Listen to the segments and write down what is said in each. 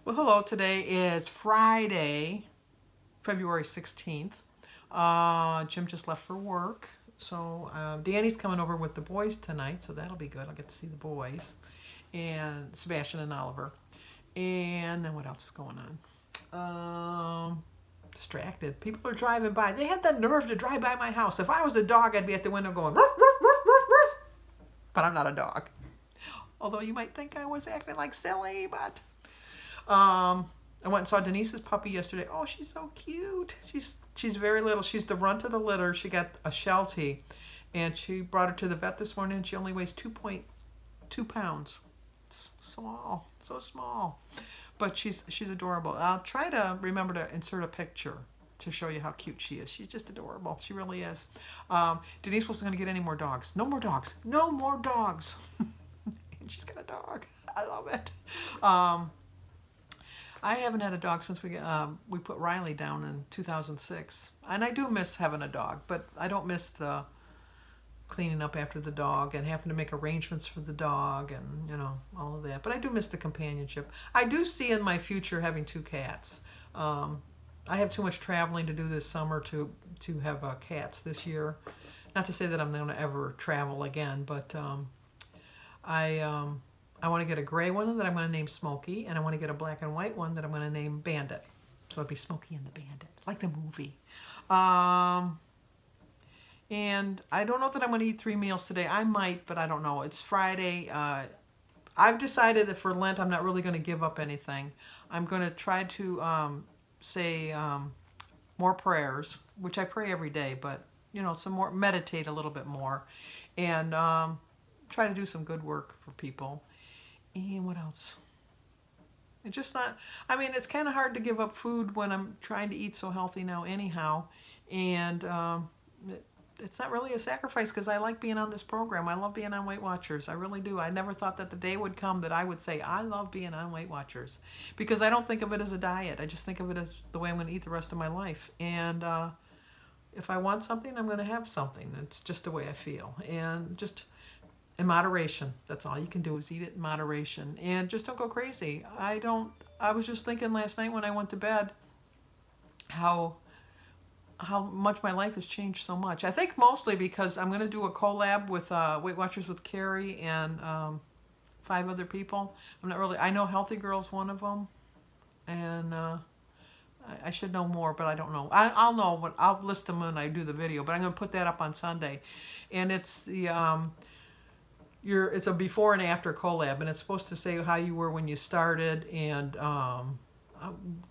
Well, hello. Today is Friday, February 16th. Jim just left for work. So Danny's coming over with the boys tonight, so that'll be good. I'll get to see the boys. And Sebastian and Oliver. And then what else is going on? Distracted. People are driving by. They had the nerve to drive by my house. If I was a dog, I'd be at the window going, ruff, ruff, ruff, ruff, ruff. But I'm not a dog. Although you might think I was acting like silly, but... I went and saw Denise's puppy yesterday. Oh, she's so cute. She's very little. She's the runt of the litter. She got a Sheltie, and she brought her to the vet this morning. She only weighs 2.2 pounds. It's small, so small, but she's adorable. I'll try to remember to insert a picture to show you how cute she is. She's just adorable. She really is. Denise wasn't going to get any more dogs. No more dogs. No more dogs. And she's got a dog. I love it. I haven't had a dog since we put Riley down in 2006. And I do miss having a dog, but I don't miss the cleaning up after the dog and having to make arrangements for the dog and, you know, all of that. But I do miss the companionship. I do see in my future having 2 cats. I have too much traveling to do this summer to have cats this year. Not to say that I'm going to ever travel again, but I want to get a gray one that I'm going to name Smokey, and I want to get a black and white one that I'm going to name Bandit. So it'd be Smokey and the Bandit, like the movie. And I don't know that I'm going to eat 3 meals today. I might, but I don't know. It's Friday. I've decided that for Lent, I'm not really going to give up anything. I'm going to try to say more prayers, which I pray every day, but, you know, some more, meditate a little bit more, and try to do some good work for people. And what else? It's just not, I mean, it's kind of hard to give up food when I'm trying to eat so healthy now anyhow. And it's not really a sacrifice because I like being on this program. I love being on Weight Watchers. I really do. I never thought that the day would come that I would say, I love being on Weight Watchers. Because I don't think of it as a diet. I just think of it as the way I'm going to eat the rest of my life. And if I want something, I'm going to have something. It's just the way I feel. And just... in moderation. That's all you can do is eat it in moderation. And just don't go crazy. I was just thinking last night when I went to bed how much my life has changed so much. I think mostly because I'm going to do a collab with Weight Watchers with Carrie and 5 other people. I'm not really, I know Healthy Girl's one of them. And I should know more, but I don't know. I'll know, but I'll list them when I do the video. But I'm going to put that up on Sunday. And it's the... it's a before and after collab, and it's supposed to say how you were when you started and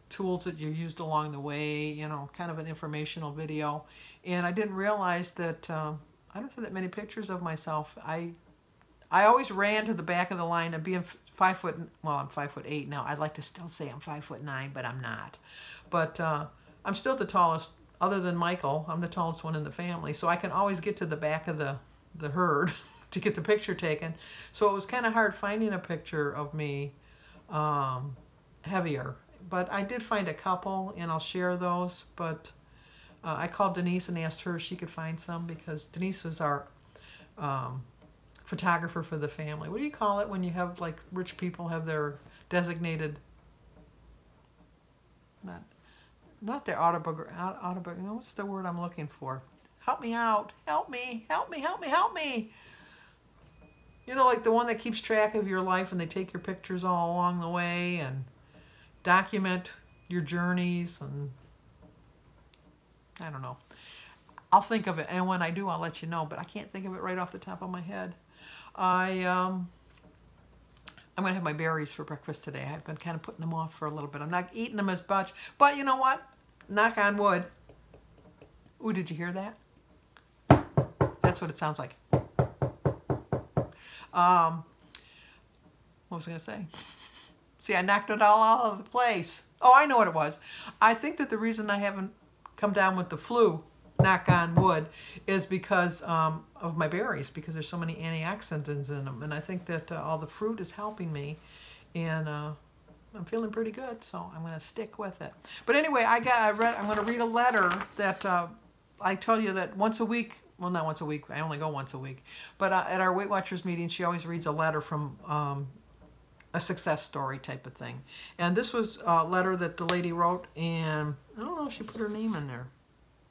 tools that you used along the way, you know, kind of an informational video. And I didn't realize that I don't have that many pictures of myself. I always ran to the back of the line of being 5 foot, well, I'm 5'8" now. I'd like to still say I'm 5'9", but I'm not. But I'm still the tallest, other than Michael. I'm the tallest one in the family, so I can always get to the back of the herd to get the picture taken. So it was kind of hard finding a picture of me heavier. But I did find a couple, and I'll share those. But I called Denise and asked her if she could find some, because Denise was our photographer for the family. What do you call it when you have, like, rich people have their designated, not their autobiography, what's the word I'm looking for? Help me out. Help me. Help me. Help me. Help me. You know, like the one that keeps track of your life and they take your pictures all along the way and document your journeys, and I don't know. I'll think of it, and when I do, I'll let you know, but I can't think of it right off the top of my head. I'm going to have my berries for breakfast today. I've been kind of putting them off for a little bit. I'm not eating them as much, but you know what? Knock on wood. Ooh, did you hear that? That's what it sounds like. What was I going to say? See, I knocked it all out of the place. Oh, I know what it was. I think that the reason I haven't come down with the flu, knock on wood, is because of my berries, because there's so many antioxidants in them. And I think that all the fruit is helping me. And I'm feeling pretty good, so I'm going to stick with it. But anyway, I'm going to read a letter that I tell you that once a week, well, not once a week, I only go once a week, but at our Weight Watchers meeting, she always reads a letter from a success story type of thing. And this was a letter that the lady wrote, and I don't know if she put her name in there.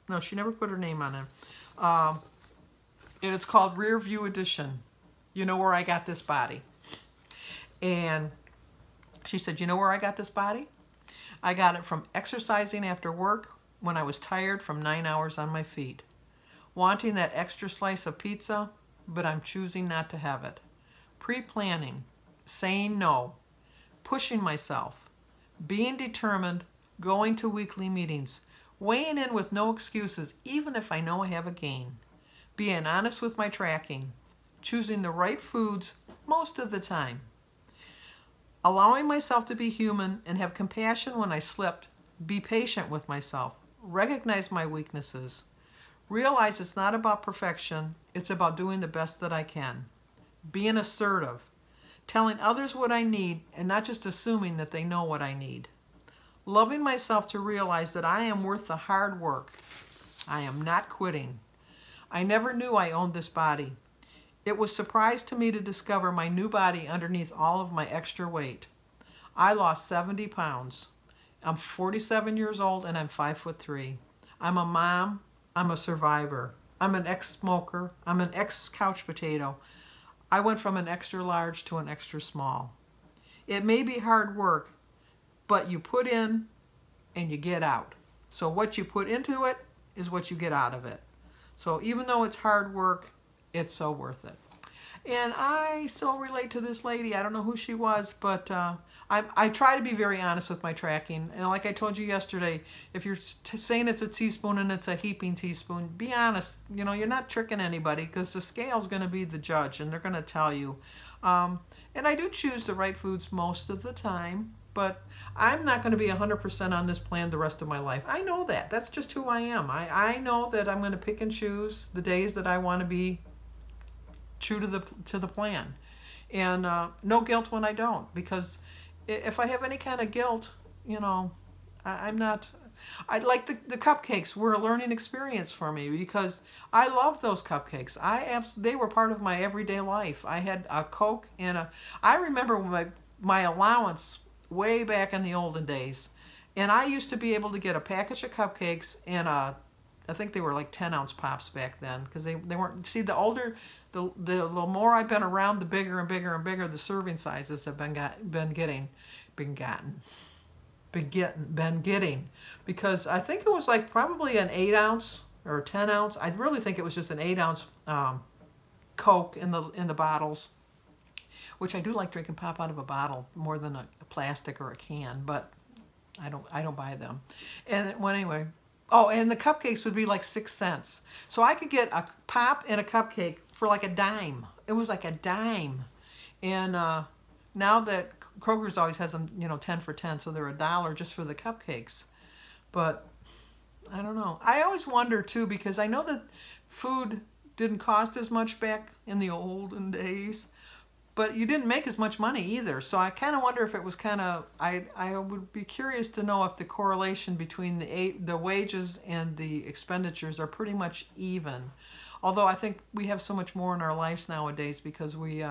No, she never put her name on it. And it's called Rear View Edition. You know where I got this body? And she said, you know where I got this body? I got it from exercising after work when I was tired from 9 hours on my feet. Wanting that extra slice of pizza, but I'm choosing not to have it. Pre-planning, saying no, pushing myself, being determined, going to weekly meetings, weighing in with no excuses even if I know I have a gain, being honest with my tracking, choosing the right foods most of the time, allowing myself to be human and have compassion when I slipped, be patient with myself, recognize my weaknesses, realize it's not about perfection, it's about doing the best that I can, being assertive, telling others what I need and not just assuming that they know what I need, loving myself to realize that I am worth the hard work. I am not quitting. I never knew I owned this body. It was a surprise to me to discover my new body underneath all of my extra weight. I lost 70 pounds. I'm 47 years old and I'm 5'3". I'm a mom. I'm a survivor. I'm an ex-smoker. I'm an ex-couch potato. I went from an extra large to an extra small. It may be hard work, but you put in and you get out. So what you put into it is what you get out of it. So even though it's hard work, it's so worth it. And I so relate to this lady. I don't know who she was, but I try to be very honest with my tracking. And like I told you yesterday, if you're saying it's a teaspoon and it's a heaping teaspoon, be honest. You know, you're not tricking anybody because the scale's going to be the judge and they're going to tell you. And I do choose the right foods most of the time, but I'm not going to be 100% on this plan the rest of my life. I know that. That's just who I am. I know that I'm going to pick and choose the days that I want to be true to the plan. And no guilt when I don't, because if I have any kind of guilt, you know, I'm not. I like the cupcakes were a learning experience for me because I love those cupcakes. They were part of my everyday life. I had a Coke and I remember my allowance way back in the olden days, and I used to be able to get a package of cupcakes and I think they were like 10-ounce pops back then because they weren't. See, the more I've been around, the bigger and bigger and bigger the serving sizes have been getting, because I think it was like probably an 8-ounce or a 10-ounce. I really think it was just an 8-ounce Coke in the bottles, which I do like drinking pop out of a bottle more than a plastic or a can, but I don't buy them. And well, anyway. Oh, and the cupcakes would be like 6 cents. So I could get a pop and a cupcake for like a dime. It was like a dime. And now that Kroger's always has them, 10 for 10, so they're $1 just for the cupcakes. But I don't know. I always wonder too, because I know that food didn't cost as much back in the olden days, but you didn't make as much money either. So I kind of wonder if it was kind of, I would be curious to know if the correlation between the wages and the expenditures are pretty much even. Although I think we have so much more in our lives nowadays because we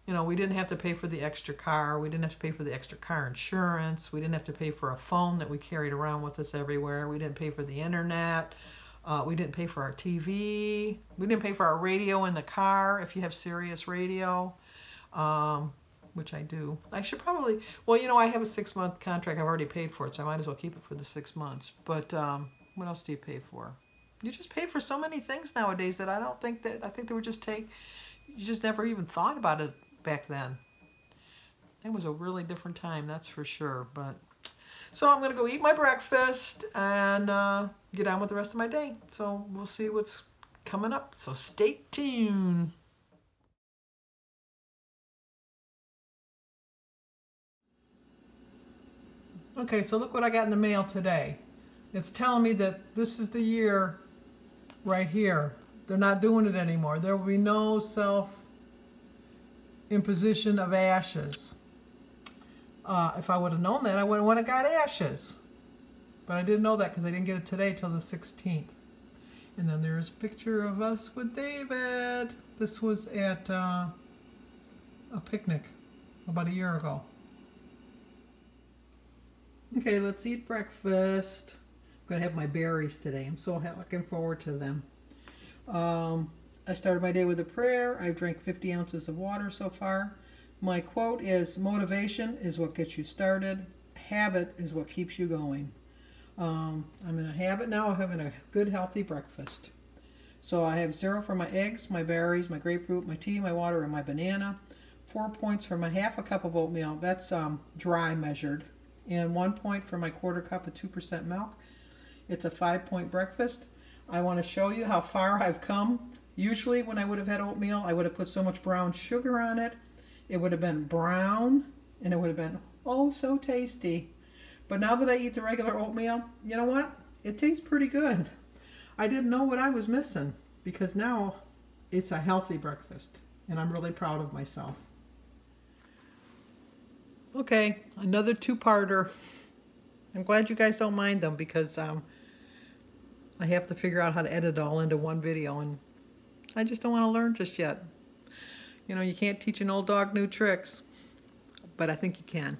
didn't have to pay for the extra car. We didn't have to pay for the extra car insurance. We didn't have to pay for a phone that we carried around with us everywhere. We didn't pay for the internet. We didn't pay for our TV. We didn't pay for our radio in the car if you have Sirius radio, which I do. I should probably, I have a 6-month contract. I've already paid for it, so I might as well keep it for the 6 months. But what else do you pay for? You just pay for so many things nowadays that I think they would just you just never even thought about it back then. It was a really different time, that's for sure. But so I'm going to go eat my breakfast and get on with the rest of my day. So we'll see what's coming up. So stay tuned. Okay, so look what I got in the mail today. It's telling me that this is the year right here. They're not doing it anymore. There will be no self-imposition of ashes. If I would have known that, I wouldn't have got ashes. But I didn't know that because I didn't get it today till the 16th. And then there's a picture of us with David. This was at a picnic about a year ago. Okay, let's eat breakfast. I'm going to have my berries today. I'm so looking forward to them. I started my day with a prayer. I've drank 50 ounces of water so far. My quote is, motivation is what gets you started. Habit is what keeps you going. I'm in a habit now of having a good, healthy breakfast. So I have 0 for my eggs, my berries, my grapefruit, my tea, my water, and my banana. 4 points for my half a cup of oatmeal. That's dry measured. And 1 point for my quarter cup of 2% milk. It's a 5-point breakfast. I want to show you how far I've come. Usually when I would have had oatmeal, I would have put so much brown sugar on it. It would have been brown, and it would have been oh so tasty. But now that I eat the regular oatmeal, you know what? It tastes pretty good. I didn't know what I was missing, because now it's a healthy breakfast, and I'm really proud of myself. Okay, another two-parter. I'm glad you guys don't mind them, because I have to figure out how to edit it all into one video, and I just don't want to learn just yet. You know, you can't teach an old dog new tricks, but I think you can.